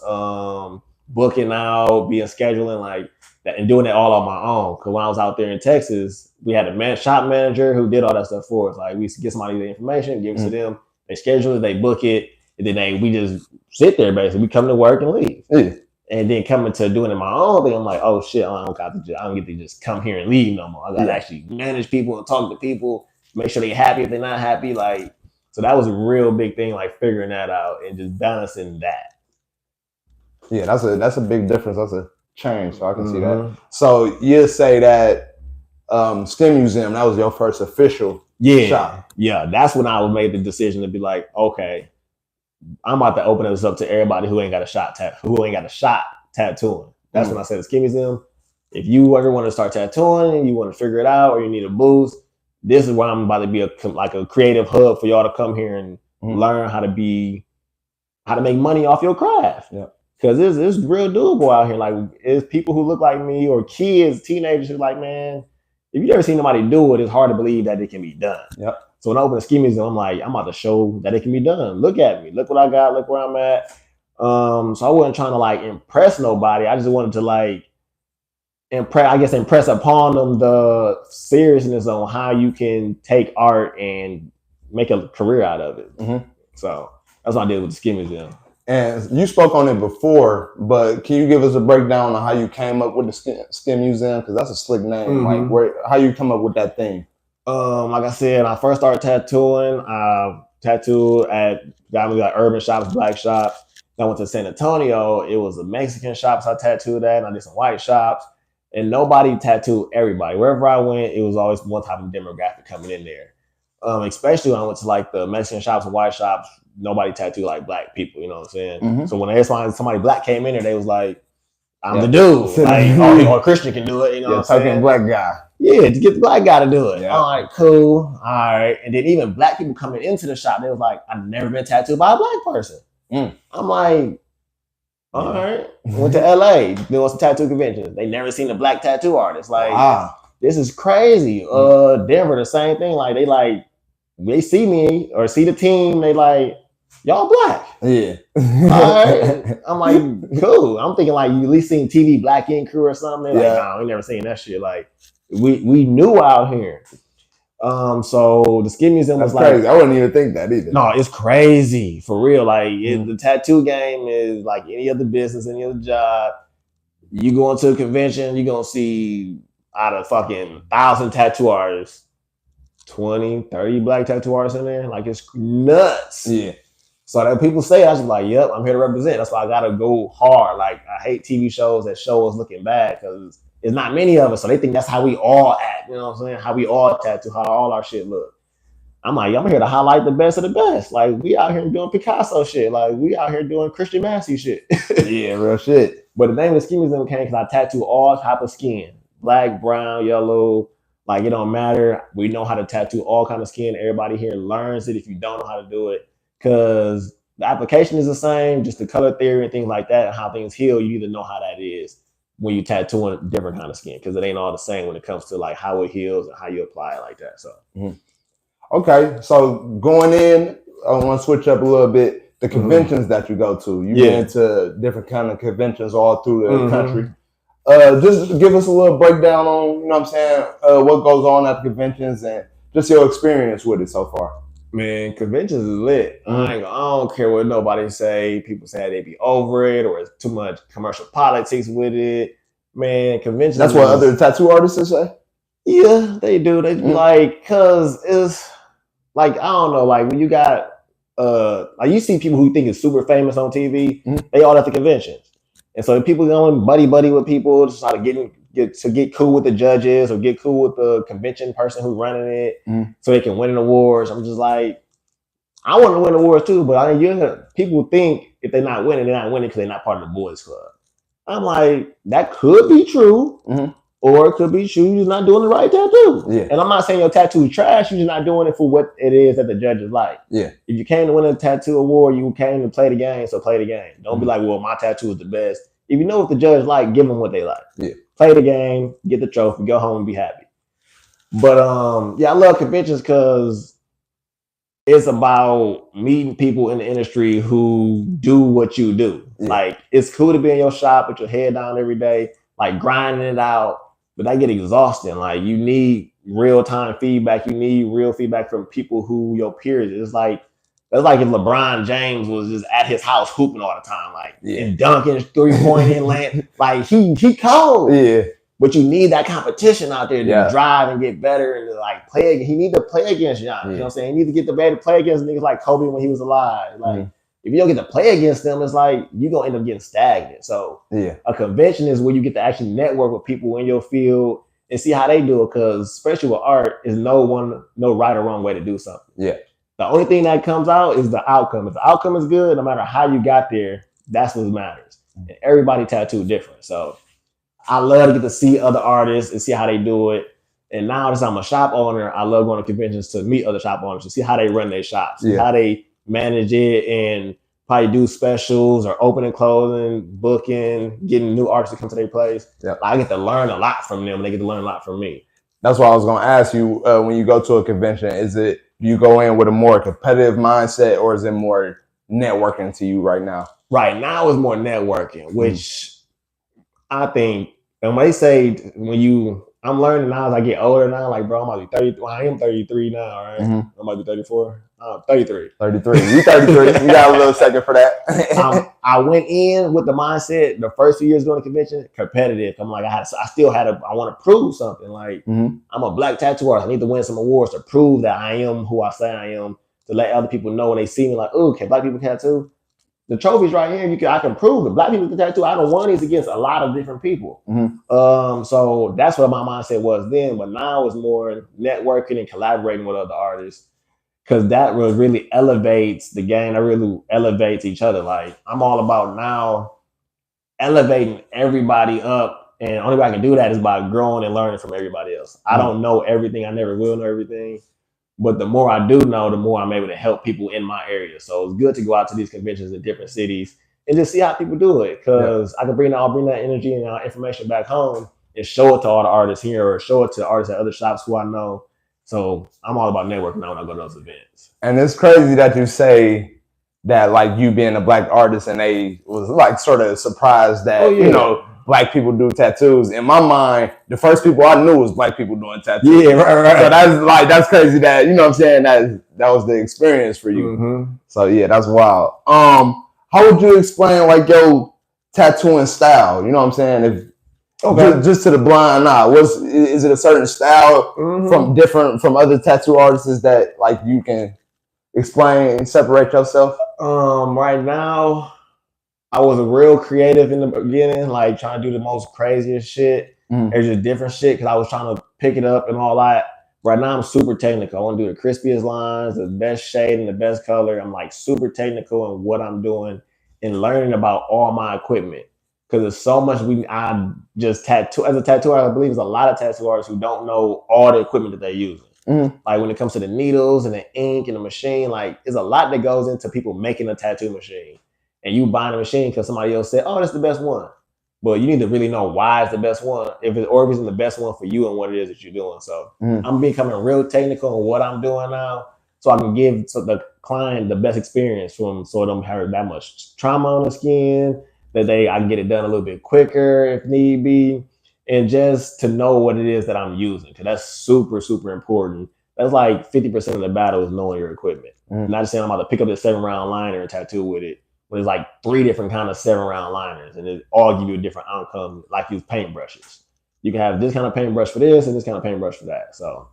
booking out, being scheduling like that, and doing it all on my own. Because when I was out there in Texas, we had a shop manager who did all that stuff for us. Like we used to get somebody the information, give it to them, they schedule it, they book it, and then we just sit there basically. We come to work and leave. Yeah. And then coming to doing it my own thing, I'm like, oh shit, I don't get to just come here and leave no more. I gotta actually manage people and talk to people, make sure they're happy if they're not happy. Like, so that was a real big thing, like figuring that out and just balancing that. Yeah, that's a big difference. That's a change. So I can see that. So you say that Skin Museum, that was your first official shop. Yeah, that's when I made the decision to be like, okay, I'm about to open this up to everybody who ain't got a shot tattooing. That's when I said the Skin Museum. If you ever want to start tattooing and you want to figure it out or you need a boost, this is where I'm about to be a creative hub for y'all to come here and learn how to make money off your craft. Yeah. Because it's real doable out here. Like, it's people who look like me or kids, teenagers who like, man, if you ever seen somebody do it, it's hard to believe that it can be done. Yep. So when I open a Ski Museum, I'm like, I'm about to show that it can be done. Look at me. Look what I got. Look where I'm at. So I wasn't trying to like impress nobody. I just wanted to like impress upon them the seriousness on how you can take art and make a career out of it. So that's what I did with the Ski Museum. And you spoke on it before, but can you give us a breakdown on how you came up with the Skin Museum? Because that's a slick name. Like, how you come up with that thing? Like I said, I first started tattooing. I tattooed at like urban shops, black shops. Then I went to San Antonio. It was a Mexican shops I tattooed at, and I did some white shops. And nobody tattooed everybody. Wherever I went, it was always one type of demographic coming in there. Especially when I went to like the Mexican shops and white shops, nobody tattooed like black people, you know what I'm saying? So when somebody black came in there, they was like, I'm the dude. Like, or Christian can do it, you know what I'm saying? Black guy. Yeah, to get the black guy to do it. Yeah. All right, cool. All right. And then even black people coming into the shop, they was like, I've never been tattooed by a black person. I'm like, all right. Went to LA, doing some tattoo conventions. They never seen a black tattoo artist. Like, this is crazy. Denver, the same thing. Like, they see me or see the team, they like, y'all black. Yeah. All right. I'm like, cool. I'm thinking like you at least seen TV Black Ink Crew or something. They're like, no, we never seen that shit. Like, we knew out here. So the Skin Museum was crazy. I wouldn't even think that either. No, it's crazy for real. Like the tattoo game is like any other business, any other job. You go into a convention, you're gonna see out of fucking 1,000 tattoo artists, 20, 30 black tattoo artists in there. Like it's nuts. Yeah. So that people say, I was like, yep, I'm here to represent. That's why I gotta go hard. Like I hate TV shows that show us looking bad because there's not many of us. So they think that's how we all act. You know what I'm saying? How we all tattoo, how all our shit look. I'm like, I'm here to highlight the best of the best. Like we out here doing Picasso shit. Like we out here doing Christian Massey shit. Yeah, real shit. But the name of the Skin Museum came because I tattoo all type of skin. Black, brown, yellow. Like it don't matter. We know how to tattoo all kind of skin. Everybody here learns it if you don't know how to do it. Because the application is the same, just the color theory and things like that and how things heal, you need to know how that is when you tattooing different kind of skin because it ain't all the same when it comes to like how it heals and how you apply it like that. So okay, so going in, I want to switch up a little bit. The conventions that you go to, you've been to different kind of conventions all through the country. Just give us a little breakdown on, you know what I'm saying, what goes on at the conventions and just your experience with it so far. Man, conventions is lit. I don't care what nobody say. People say they be over it or it's too much commercial politics with it. Man, conventions. That's what other tattoo artists say. Yeah, they do. They be like, cause it's like I don't know, like when you got like you see people who think is super famous on TV, they all at the conventions. And so people going buddy with people, just like get cool with the judges or get cool with the convention person who's running it, so they can win an awards. I'm just like, I want to win awards too, but I mean, people think if they're not winning because they're not part of the boys club. I'm like, that could be true, or it could be true you're just not doing the right tattoo. Yeah. And I'm not saying your tattoo is trash, you're just not doing it for what it is that the judges like. Yeah. If you came to win a tattoo award, you came to play the game, so play the game. Don't be like, well, my tattoo is the best. If you know what the judge like, give them what they like. Yeah. Play the game, get the trophy, go home and be happy. But yeah, I love conventions because it's about meeting people in the industry who do what you do. Yeah. Like, it's cool to be in your shop with your head down every day, like grinding it out, but that get exhausting. Like, you need real-time feedback. You need real feedback from people who your peers. It's like if LeBron James was just at his house hooping all the time, like, and dunking, three-point inland. Like, he cold. Yeah. But you need that competition out there to drive and get better and to like play. He need to play against Giannis. You know what I'm saying? He need to get the better to play against niggas like Kobe when he was alive. Like, if you don't get to play against them, it's like you're gonna end up getting stagnant. So a convention is where you get to actually network with people in your field and see how they do it. Because especially with art, is no right or wrong way to do something. Yeah. The only thing that comes out is the outcome. If the outcome is good, no matter how you got there, that's what matters. And everybody tattooed different. So I love to get to see other artists and see how they do it. And now that I'm a shop owner, I love going to conventions to meet other shop owners to see how they run their shops, how they manage it, and probably do specials or opening, closing, booking, getting new artists to come to their place. Yep. I get to learn a lot from them, and they get to learn a lot from me. That's why I was going to ask you, when you go to a convention, do you go in with a more competitive mindset, or is it more networking to you right now? Right now it's more networking, which I think, and when they say I'm learning now as I get older now, like, bro, I might be 30. Well, I am 33 now, right? I might be 34. 33. 33. You 33. You got a little second for that. I went in with the mindset the first few years going to convention, competitive. I'm like, I want to prove something. Like, I'm a black tattoo artist. I need to win some awards to prove that I am who I say I am, to let other people know when they see me, like, oh, can black people tattoo? The trophy's right here. I can prove it. Black people can tattoo. I don't want these against a lot of different people. So that's what my mindset was then. But now it's more networking and collaborating with other artists, because that really elevates the game. That really elevates each other. Like, I'm all about now elevating everybody up, and the only way I can do that is by growing and learning from everybody else. I don't know everything. I never will know everything. But the more I do know, the more I'm able to help people in my area. So it's good to go out to these conventions in different cities and just see how people do it. Because I can bring that energy and information back home and show it to all the artists here, or show it to artists at other shops who I know. So I'm all about networking now when I go to those events. And it's crazy that you say that, like, you being a black artist, and they was like sort of surprised that, you know, black people do tattoos. In my mind, the first people I knew was black people doing tattoos. Yeah, right. So that's crazy that, you know what I'm saying, that was the experience for you. So yeah, that's wild. How would you explain, like, your tattooing style? You know what I'm saying? Just to the blind eye, is it a certain style from other tattoo artists that, like, you can explain and separate yourself? Right now, I was real creative in the beginning, like trying to do the most craziest shit. There's just different shit because I was trying to pick it up and all that. Right now, I'm super technical. I want to do the crispiest lines, the best shade, and the best color. I'm like super technical in what I'm doing and learning about all my equipment, because there's so much I just tattoo. As a tattoo artist, I believe there's a lot of tattoo artists who don't know all the equipment that they're using. Like, when it comes to the needles and the ink and the machine, like, there's a lot that goes into people making a tattoo machine. And you buying a machine because somebody else said, oh, that's the best one. But you need to really know why it's the best one, if it's the best one for you and what it is that you're doing. So I'm becoming real technical in what I'm doing now, so I can give the client the best experience from, so they don't have that much trauma on the skin, that I can get it done a little bit quicker if need be, and just to know what it is that I'm using, because that's super, super important. That's like 50% of the battle is knowing your equipment. Not just saying I'm about to pick up this 7-round liner and tattoo with it, but it's like 3 different kind of 7-round liners, and it all give you a different outcome. Like use paintbrushes. You can have this kind of paintbrush for this and this kind of paintbrush for that. So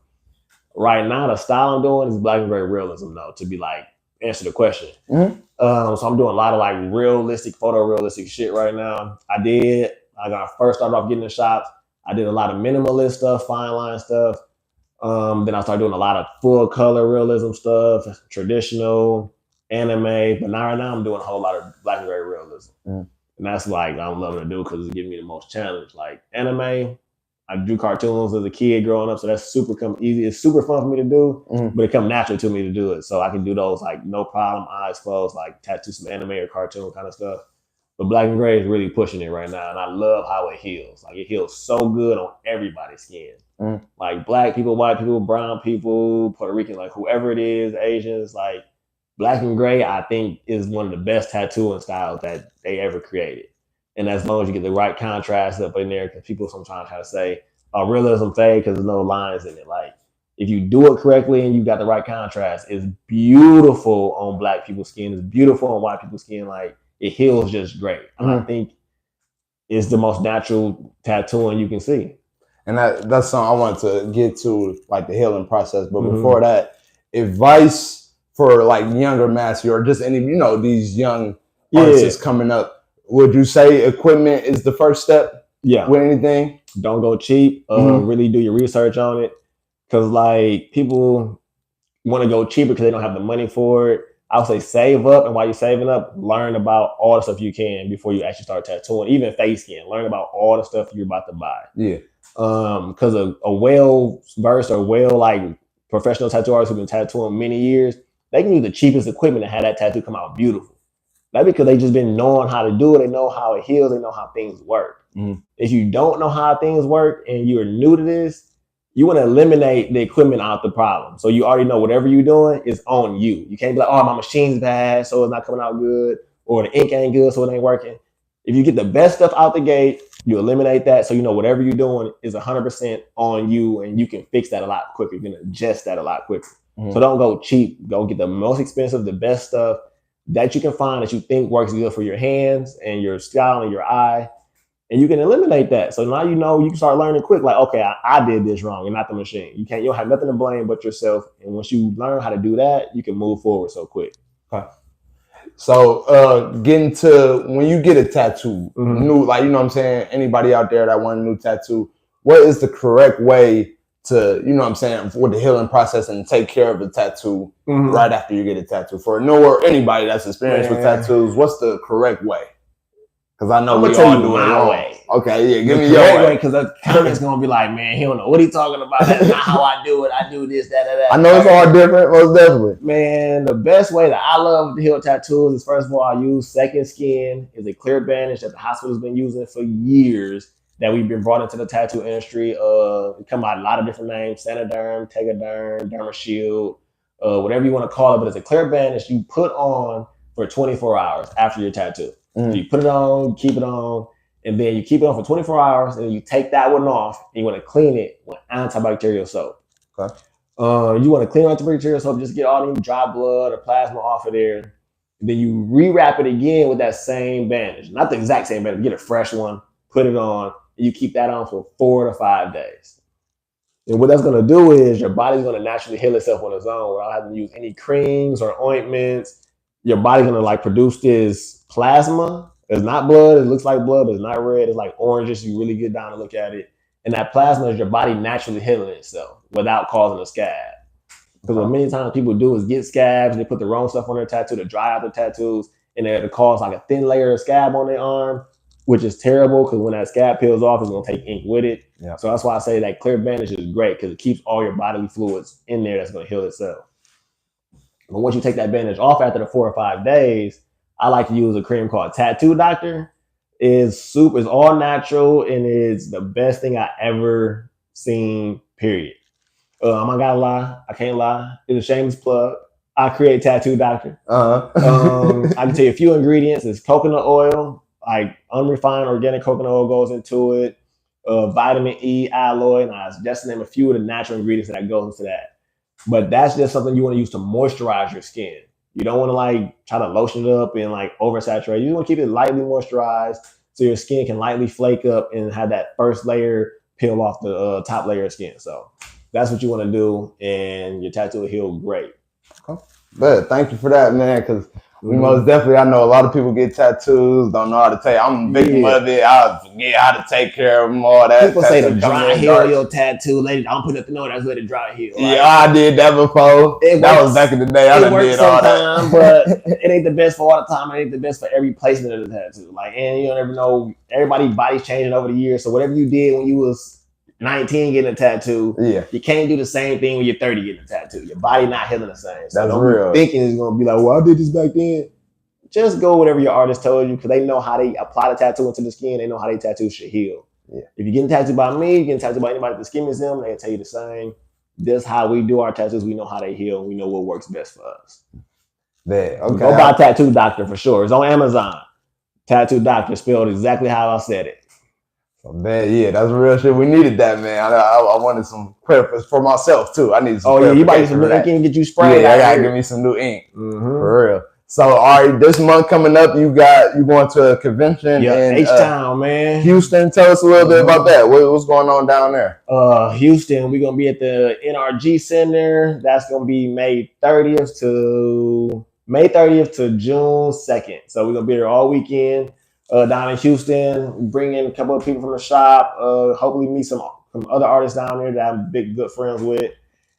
right now, the style I'm doing is black and gray realism, though, to be like answer the question. So I'm doing a lot of like realistic, photorealistic shit right now. When I first started off getting in the shops, I did a lot of minimalist stuff, fine line stuff. Then I started doing a lot of full color realism stuff, traditional, anime. But now right now I'm doing a whole lot of black and gray realism. And that's like I'm loving to do because it's giving me the most challenge. Like anime, I drew cartoons as a kid growing up, so that's super easy. It's super fun for me to do, but it come natural to me to do it. So I can do those like no problem, eyes closed, like tattoo some anime or cartoon kind of stuff. But black and gray is really pushing it right now, and I love how it heals. Like it heals so good on everybody's skin. Like black people, white people, brown people, Puerto Rican, like whoever it is, Asians, like black and gray, I think is one of the best tattooing styles that they ever created. And as long as you get the right contrast up in there, because people sometimes try to say, "Oh, realism fade because there's no lines in it." Like if you do it correctly and you got the right contrast, it's beautiful on black people's skin. It's beautiful on white people's skin. Like it heals just great. I think it's the most natural tattooing you can see. And that's something I wanted to get to, like the healing process. But before that, advice for like younger master or just any, these young artists coming up. Would you say equipment is the first step? Yeah. With anything? Don't go cheap. Really do your research on it. Because like people want to go cheaper because they don't have the money for it. I would say save up, and while you're saving up, learn about all the stuff you can before you actually start tattooing. Even face skin, learn about all the stuff you're about to buy. Yeah. Because a well-versed or like professional tattoo artists who've been tattooing many years, they can use the cheapest equipment to have that tattoo come out beautiful. That's because they just been knowing how to do it. They know how it heals. They know how things work. If you don't know how things work and you're new to this, you want to eliminate the equipment out the problem. So you already know whatever you're doing is on you. You can't be like, oh, my machine's bad, so it's not coming out good, or the ink ain't good, so it ain't working. If you get the best stuff out the gate, you eliminate that. So you know whatever you're doing is 100% on you, and you can fix that a lot quicker. You can adjust that a lot quicker. So don't go cheap. Go get the most expensive, the best stuff that you can find that you think works good for your hands and your style and your eye. And you can eliminate that. So now you can start learning quick. Like, okay, I did this wrong and not the machine. You don't have nothing to blame but yourself. And once you learn how to do that, you can move forward so quick. Okay. So getting to when you get a tattoo, new, like, you know what I'm saying? Anybody out there that want a new tattoo, what is the correct way to, you know what I'm saying, with the healing process and take care of the tattoo right after you get a tattoo? For anybody that's experienced with tattoos, what's the correct way? Because I know we all do it wrong. Way. Okay, yeah, give me your way. Because the comments gonna be like, man, he don't know what he's talking about. That's not how I do it. I do this, that. I know it's all different, most definitely. Man, the best way that I love to heal tattoos is, first of all, I use Second Skin. It's a clear bandage that the hospital's been using for years, that we've been brought into the tattoo industry. It come out a lot of different names: Sanaderm, Tegaderm, DermaShield, whatever you want to call it. But it's a clear bandage you put on for 24 hours after your tattoo. So you put it on, keep it on, and then you keep it on for 24 hours, and then you take that one off, and you want to clean it with antibacterial soap. Okay. You want to clean antibacterial soap, just get all the dry blood or plasma off of there. Then you rewrap it again with that same bandage. Not the exact same bandage, get a fresh one, put it on, and you keep that on for 4 to 5 days. And what that's going to do is your body's going to naturally heal itself on its own without having to use any creams or ointments. Your body's going to like produce this plasma. It's not blood. It looks like blood, but it's not red. It's like oranges. You really get down and look at it. And that plasma is your body naturally healing itself without causing a scab. Because what many times people do is get scabs. They put the wrong stuff on their tattoo to dry out their tattoos. And it cause like a thin layer of scab on their arm, which is terrible because when that scab peels off, it's going to take ink with it. Yeah. So that's why I say that clear bandage is great, because it keeps all your bodily fluids in there that's going to heal itself. But once you take that bandage off after the 4 or 5 days, I like to use a cream called Tattoo Doctor. It's all natural, and it's the best thing I ever seen, period. I'm not gonna lie. I can't lie. It's a shameless plug. I create Tattoo Doctor. I can tell you a few ingredients. It's coconut oil, like unrefined organic coconut oil goes into it. Vitamin E, aloe, and just to name a few of the natural ingredients that goes into that. But that's just something you want to use to moisturize your skin. You don't want to like try to lotion it up and like oversaturate. You want to keep it lightly moisturized so your skin can lightly flake up and have that first layer peel off the top layer of skin. So that's what you want to do, and your tattoo will heal great. Okay. But thank you for that, man, because we most definitely, I know a lot of people get tattoos, don't know how to take. I'm a victim of it. I forget how to take care of them, all that. People say to dry heal your tattoo. Lady, I'm putting up the note. That's let it dry heal. Like, yeah, I did that before. That was back in the day. I done did all that. But it ain't the best for all the time. It ain't the best for every placement of the tattoo. Like, and you don't ever know. Everybody's body's changing over the years. So whatever you did when you was 19 getting a tattoo, you can't do the same thing when you're 30 getting a tattoo. Your body not healing the same. So that's real. Thinking is gonna be like, well, I did this back then. Just go whatever your artist told you, because they know how they apply the tattoo into the skin. They know how they tattoo should heal. Yeah. If you're getting tattooed by me, you're getting tattooed by anybody at the Skin Museum, they tell you the same. This is how we do our tattoos. We know how they heal. We know what works best for us. Okay. Go buy Tattoo Doctor for sure. It's on Amazon. Tattoo Doctor, spelled exactly how I said it. Man, yeah, that's real shit. We needed that, man. I wanted some credit for myself too. I need some. Oh yeah, you buy some new ink and get you sprayed. Yeah, I gotta give me some new ink for real. So, all right, this month coming up, you going to a convention in H-Town, man. Houston. Tell us a little bit about that. What's going on down there? Houston, we're gonna be at the NRG Center. That's gonna be May 30th to June 2nd. So we're gonna be there all weekend. Down in Houston, bring in a couple of people from the shop. Hopefully meet some other artists down there that I'm good friends with.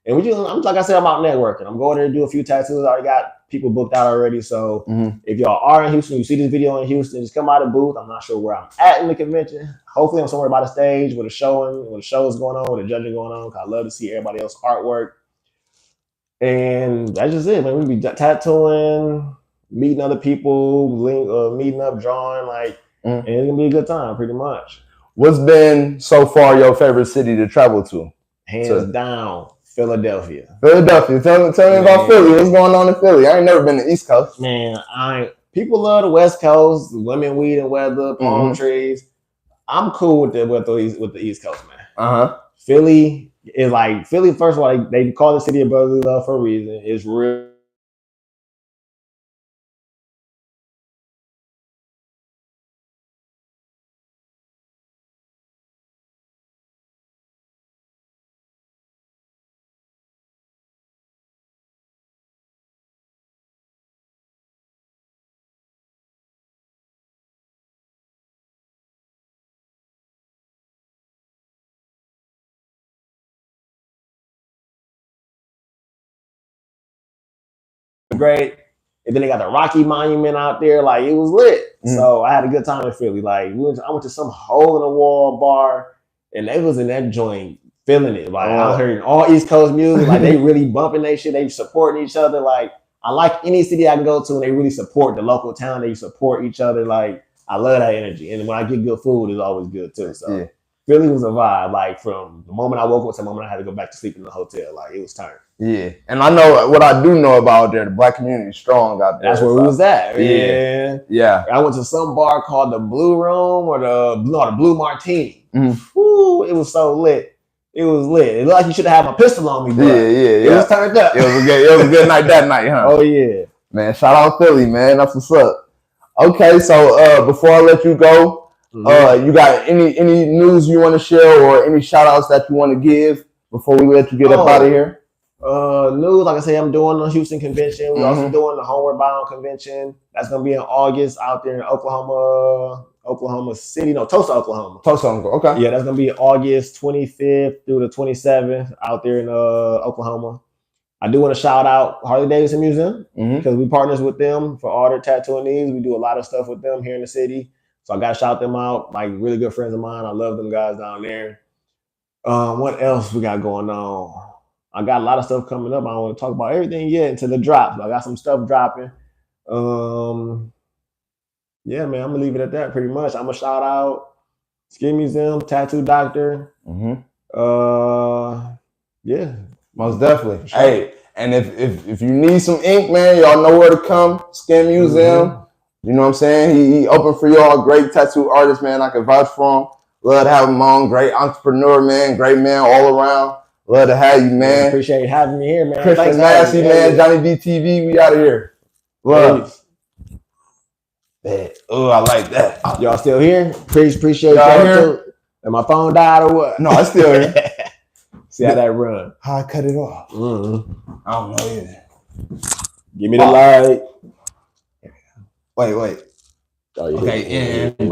And like I said, I'm out networking. I'm going there to do a few tattoos. I already got people booked out already. So if y'all are in Houston, you see this video in Houston, just come by the booth. I'm not sure where I'm at in the convention. Hopefully I'm somewhere by the stage with a show is going on, with a judging going on. Cause I love to see everybody else's artwork. And that's just it, man. We be tattooing, meeting other people, meeting up, drawing, and it's gonna be a good time, pretty much. What's been so far your favorite city to travel to? Hands down, Philadelphia. Tell me about Philly. What's going on in Philly? I ain't never been to the East Coast. Man, people love the West Coast, women, weed, and weather, palm trees. I'm cool with the East Coast, man. Philly is Philly. First of all, they call the city of brotherly love for a reason. It's real. Great. And then they got the Rocky Monument out there. It was lit. So I had a good time in Philly. I went to some hole in the wall bar, and they was in that joint feeling it. I heard all East Coast music. They really bumping their shit. They supporting each other. I like any city I can go to, and they really support the local town. They support each other. I love that energy. And when I get good food, it's always good too. So Philly was a vibe. From the moment I woke up to the moment I had to go back to sleep in the hotel, it was turned. Yeah, and I know what I do know about there. The black community is strong out there. That's where we was at. Yeah. I went to some bar called the Blue Room or the Blue Martini. Ooh, it was so lit. It was lit. It looked like you should have had my pistol on me, bro. Yeah. It was turned up. It was a good night that night, huh? Oh yeah, man. Shout out Philly, man. That's what's up. Okay, so before I let you go, you got any news you want to share or any shout outs that you want to give before we let you get up out of here? News, like I say, I'm doing the Houston convention. We're also doing the Homeward Bound convention. That's gonna be in August out there in Oklahoma City. No, Tulsa, Oklahoma. Okay. Yeah, that's gonna be August 25th through the 27th out there in Oklahoma. I do want to shout out Harley Davidson Museum because we partners with them for all their tattooing needs. We do a lot of stuff with them here in the city. So I got to shout them out. Really good friends of mine. I love them guys down there. What else we got going on? I got a lot of stuff coming up. I don't want to talk about everything yet until the drops. I got some stuff dropping. Yeah, man, I'm going to leave it at that pretty much. I'm going to shout out Skin Museum, Tattoo Doctor. Yeah. Most definitely. Sure. Hey, and if you need some ink, man, y'all know where to come. Skin Museum. You know what I'm saying? He open for y'all. Great tattoo artist, man. I can vouch for him. Love to have him on. Great entrepreneur, man. Great man all around. Love to have you, man. Appreciate having me here, man. Christian Nasty, man. Jonnybeetv, we out of here. Love. Oh, I like that. Y'all still here? Appreciate y'all too. And my phone died or what? No, it's still here. See how that run. How I cut it off? I don't know either. Give me the light. Wait. Oh, yeah. Okay, and